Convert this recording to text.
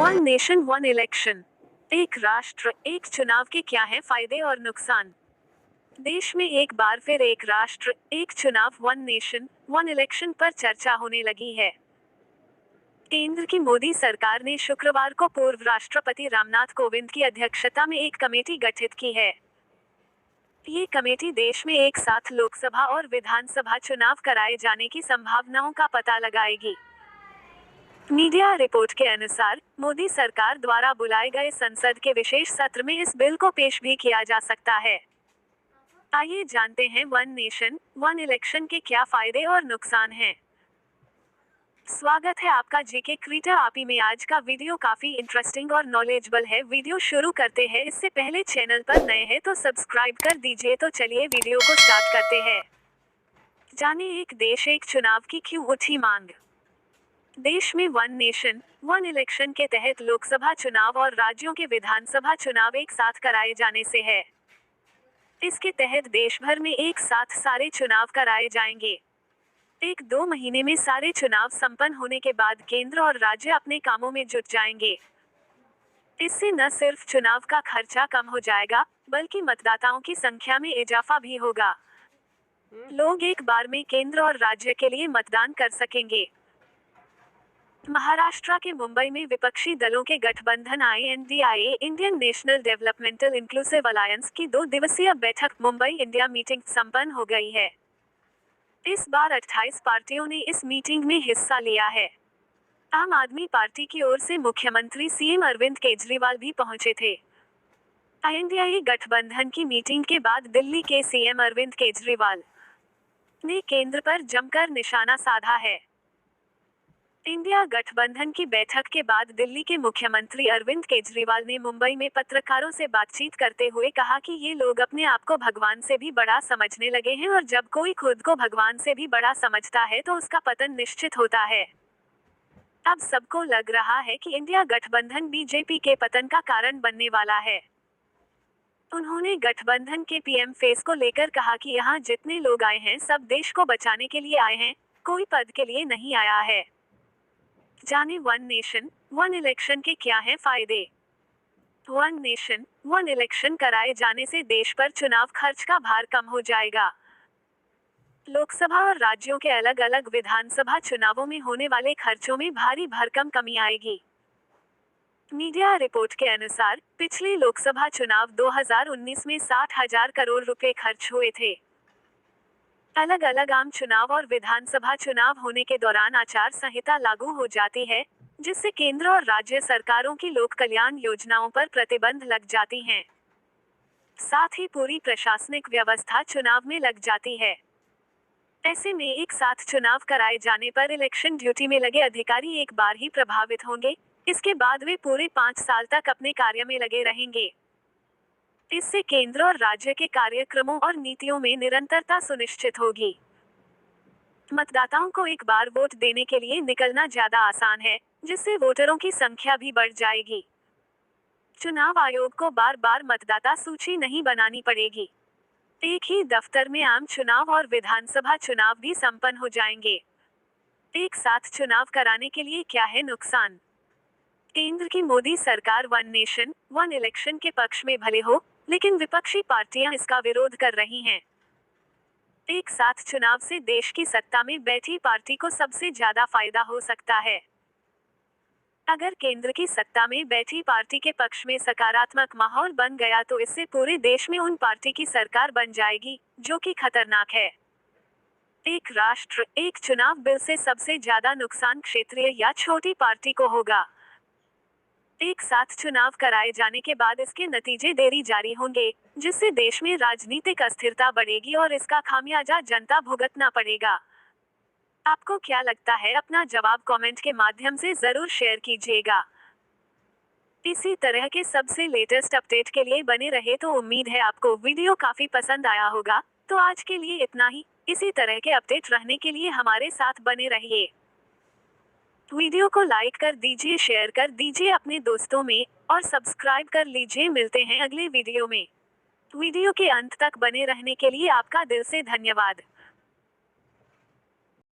One nation one election, एक राष्ट्र एक चुनाव के क्या हैं फायदे और नुकसान। देश में एक बार फिर एक राष्ट्र एक चुनाव वन नेशन वन इलेक्शन पर चर्चा होने लगी है। केंद्र की मोदी सरकार ने शुक्रवार को पूर्व राष्ट्रपति रामनाथ कोविंद की अध्यक्षता में एक कमेटी गठित की है। ये कमेटी देश में एक साथ लोकसभा और विधानसभा चुनाव कराए जाने की संभावनाओं का पता लगाएगी। मीडिया रिपोर्ट के अनुसार मोदी सरकार द्वारा बुलाए गए संसद के विशेष सत्र में इस बिल को पेश भी किया जा सकता है। आइए जानते हैं वन नेशन वन इलेक्शन के क्या फायदे और नुकसान हैं। स्वागत है आपका जीके क्रिएटर आपी में। आज का वीडियो काफी इंटरेस्टिंग और नॉलेजेबल है। वीडियो शुरू करते हैं। इससे पहले चैनल पर नए हैं तो सब्सक्राइब कर दीजिए। तो चलिए वीडियो को स्टार्ट करते हैं। जाने एक देश एक चुनाव की क्यों उठी मांग। देश में वन नेशन वन इलेक्शन के तहत लोकसभा चुनाव और राज्यों के विधानसभा चुनाव एक साथ कराए जाने से है। इसके तहत देश भर में एक साथ सारे चुनाव कराए जाएंगे। 1-2 महीने में सारे चुनाव संपन्न होने के बाद केंद्र और राज्य अपने कामों में जुट जाएंगे। इससे न सिर्फ चुनाव का खर्चा कम हो जाएगा, बल्कि मतदाताओं की संख्या में इजाफा भी होगा। लोग एक बार में केंद्र और राज्य के लिए मतदान कर सकेंगे। महाराष्ट्र के मुंबई में विपक्षी दलों के गठबंधन INDIA Indian national developmental inclusive alliance की 2 दिवसीय बैठक मुंबई इंडिया मीटिंग संपन्न हो गई है। इस बार 28 पार्टियों ने इस मीटिंग में हिस्सा लिया है। आम आदमी पार्टी की ओर से मुख्यमंत्री CM अरविंद केजरीवाल भी पहुंचे थे। INDIA गठबंधन की मीटिंग के बाद दिल्ली के CM अरविंद केजरीवाल ने केंद्र पर जमकर निशाना साधा है। इंडिया गठबंधन की बैठक के बाद दिल्ली के मुख्यमंत्री अरविंद केजरीवाल ने मुंबई में पत्रकारों से बातचीत करते हुए कहा कि ये लोग अपने आप को भगवान से भी बड़ा समझने लगे हैं और जब कोई खुद को भगवान से भी बड़ा समझता है तो उसका पतन निश्चित होता है। अब सबको लग रहा है कि इंडिया गठबंधन BJP के पतन का कारण बनने वाला है। उन्होंने गठबंधन के PM फेस को लेकर कहा कि यहाँ जितने लोग आए हैं सब देश को बचाने के लिए आए हैं, कोई पद के लिए नहीं आया है। जाने वन नेशन वन इलेक्शन के क्या हैं फायदे। वन नेशन वन इलेक्शन कराए जाने से देश पर चुनाव खर्च का भार कम हो जाएगा। लोकसभा और राज्यों के अलग अलग विधानसभा चुनावों में होने वाले खर्चों में भारी भरकम कमी आएगी। मीडिया रिपोर्ट के अनुसार पिछले लोकसभा चुनाव 2019 में 60,000 करोड़ रुपए खर्च हुए थे। अलग अलग आम चुनाव और विधानसभा चुनाव होने के दौरान आचार संहिता लागू हो जाती है, जिससे केंद्र और राज्य सरकारों की लोक कल्याण योजनाओं पर प्रतिबंध लग जाती हैं। साथ ही पूरी प्रशासनिक व्यवस्था चुनाव में लग जाती है। ऐसे में एक साथ चुनाव कराए जाने पर इलेक्शन ड्यूटी में लगे अधिकारी एक बार ही प्रभावित होंगे, इसके बाद वे पूरे 5 साल तक अपने कार्य में लगे रहेंगे। इससे केंद्र और राज्य के कार्यक्रमों और नीतियों में निरंतरता सुनिश्चित होगी। मतदाताओं को एक बार वोट देने के लिए निकलना ज्यादा आसान है, जिससे वोटरों की संख्या भी बढ़ जाएगी। चुनाव आयोग को बार बार मतदाता सूची नहीं बनानी पड़ेगी। एक ही दफ्तर में आम चुनाव और विधानसभा चुनाव भी संपन्न हो जाएंगे। एक साथ चुनाव कराने के लिए क्या है नुकसान। केंद्र की मोदी सरकार वन नेशन वन इलेक्शन के पक्ष में भले हो, लेकिन विपक्षी पार्टियां इसका विरोध कर रही हैं। एक साथ चुनाव से देश की सत्ता में बैठी पार्टी को सबसे ज्यादा फायदा हो सकता है। अगर केंद्र की सत्ता में बैठी पार्टी के पक्ष में सकारात्मक माहौल बन गया तो इससे पूरे देश में उन पार्टी की सरकार बन जाएगी, जो कि खतरनाक है। एक राष्ट्र एक चुनाव बिल से सबसे ज्यादा नुकसान क्षेत्रीय या छोटी पार्टी को होगा। एक साथ चुनाव कराए जाने के बाद इसके नतीजे देरी जारी होंगे, जिससे देश में राजनीतिक अस्थिरता बढ़ेगी और इसका खामियाजा जनता भुगतना पड़ेगा। आपको क्या लगता है, अपना जवाब कमेंट के माध्यम से जरूर शेयर कीजिएगा। इसी तरह के सबसे लेटेस्ट अपडेट के लिए बने रहे। तो उम्मीद है आपको वीडियो काफी पसंद आया होगा। तो आज के लिए इतना ही। इसी तरह के अपडेट रहने के लिए हमारे साथ बने रहिए। वीडियो को लाइक कर दीजिए, शेयर कर दीजिए अपने दोस्तों में और सब्सक्राइब कर लीजिए। मिलते हैं अगले वीडियो में। वीडियो के अंत तक बने रहने के लिए आपका दिल से धन्यवाद।